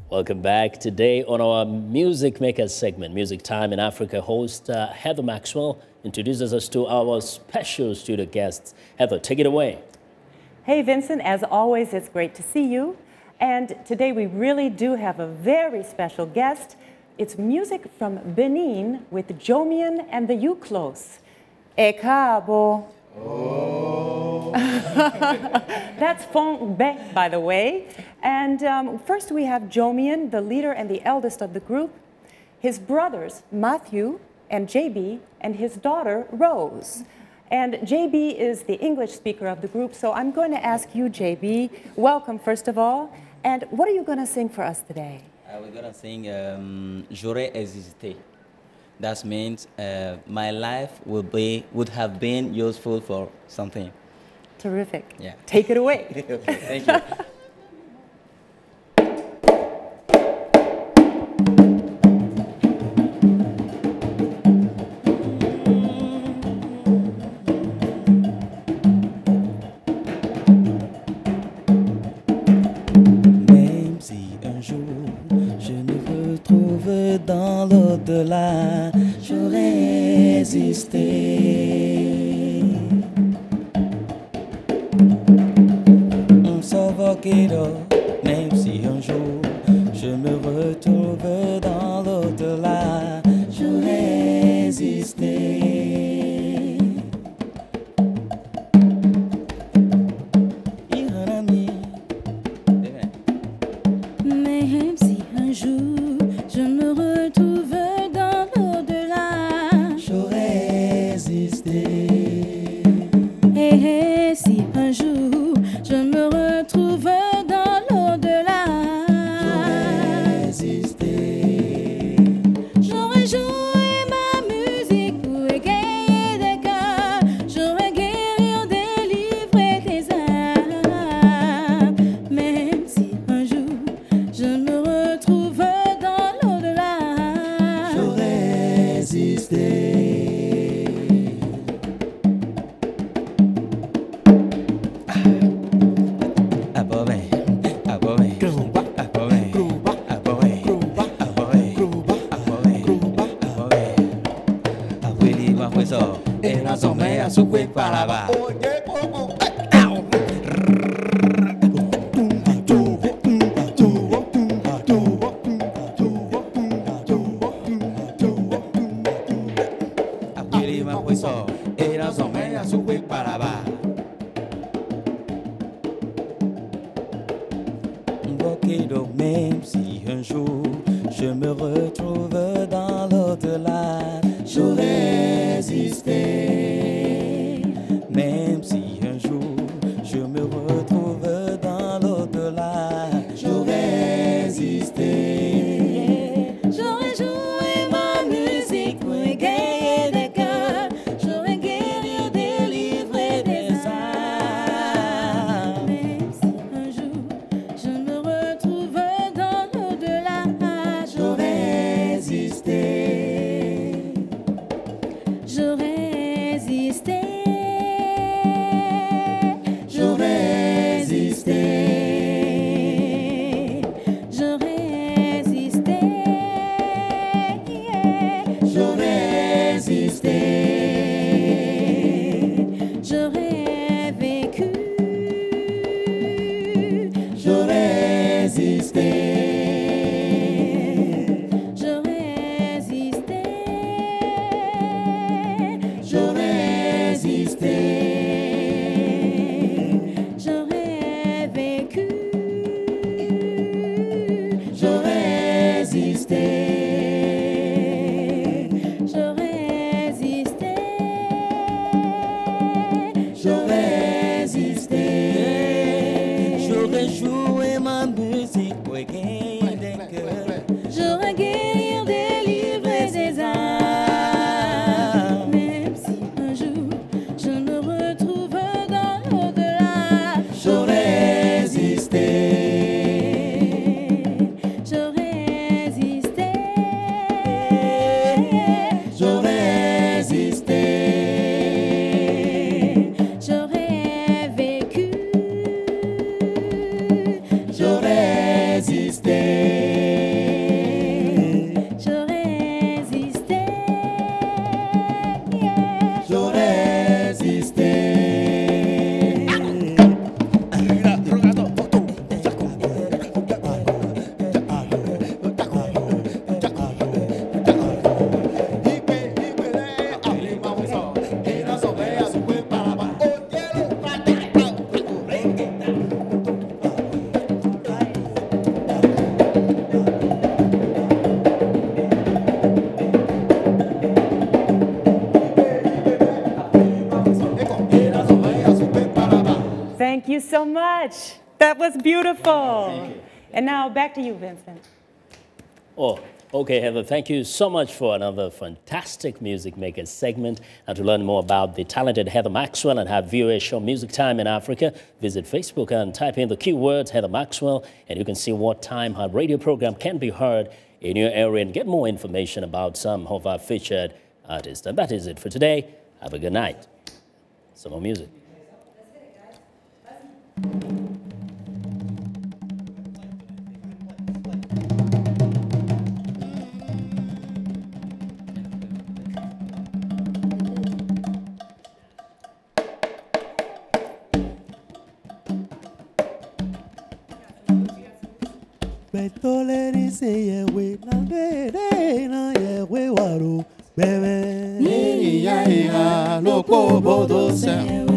Welcome back. Today on our Music Makers segment, Music Time in Africa, host Heather Maxwell introduces us to our special studio guests. Heather, take it away. Hey, Vincent, as always, it's great to see you. And today we really do have a very special guest. It's music from Benin with Jomian and the Uklos. Ekabo. Oh. That's Fong Be, by the way. And first we have Jomian, the leader and the eldest of the group, his brothers, Matthew and JB, and his daughter, Rose. And JB is the English speaker of the group, so I'm going to ask you, JB, welcome first of all. And what are you going to sing for us today? We're going to sing J'aurais hésité. That means my life would have been useful for something. Terrific. Yeah. Take it away. Okay, thank you. Même si un jour je me retrouve dans l'au-delà, j'aurais résisté. Même si un jour je me retrouve dans l'au-delà, j'aurais résisté. Même si un jour je me retrouve dans l'au-delà, j'aurais résisté. Et si un jour je me retrouve dans l'au-delà, j'aurais résisté. J'aurais joué ma musique pour égayer des cœurs, j'aurais guéri, délivré des âmes. Même si un jour je me retrouve dans l'au-delà, j'aurais résisté. Era somea su paraba. Era somea su paraba. Même si un jour je me retrouve dans l'au-delà, j'aurais résisté. Même si un jour je me retrouve dans l'au-delà, j'aurais résisté. j'aurais joué ma musique pour égayer des cœurs, j'aurais guéri, délivré des âmes. Même si un jour je me retrouve dans l'au-delà, j'aurais résisté. j'aurais résisté. J'aurais résisté. J'aurais résisté. J'aurais résisté. J'aurais vécu. J'aurais résisté. J'aurais résisté. J'aurais résisté. J'aurais vécu. J'aurais résisté. J'aurais résisté. J'aurais résisté. J'aurais joué ma musique pour gagner Thank you so much. That was beautiful. Thank you. And now back to you, Vincent. Oh, okay, Heather, thank you so much for another fantastic Music Makers segment. And to learn more about the talented Heather Maxwell and her viewers show Music Time in Africa, visit Facebook and type in the keywords Heather Maxwell, and you can see what time her radio program can be heard in your area and get more information about some of our featured artists. And that is it for today. Have a good night. Some more music. Betoleri se yewe na de na yewe waru bebe. Ya loko bodo se.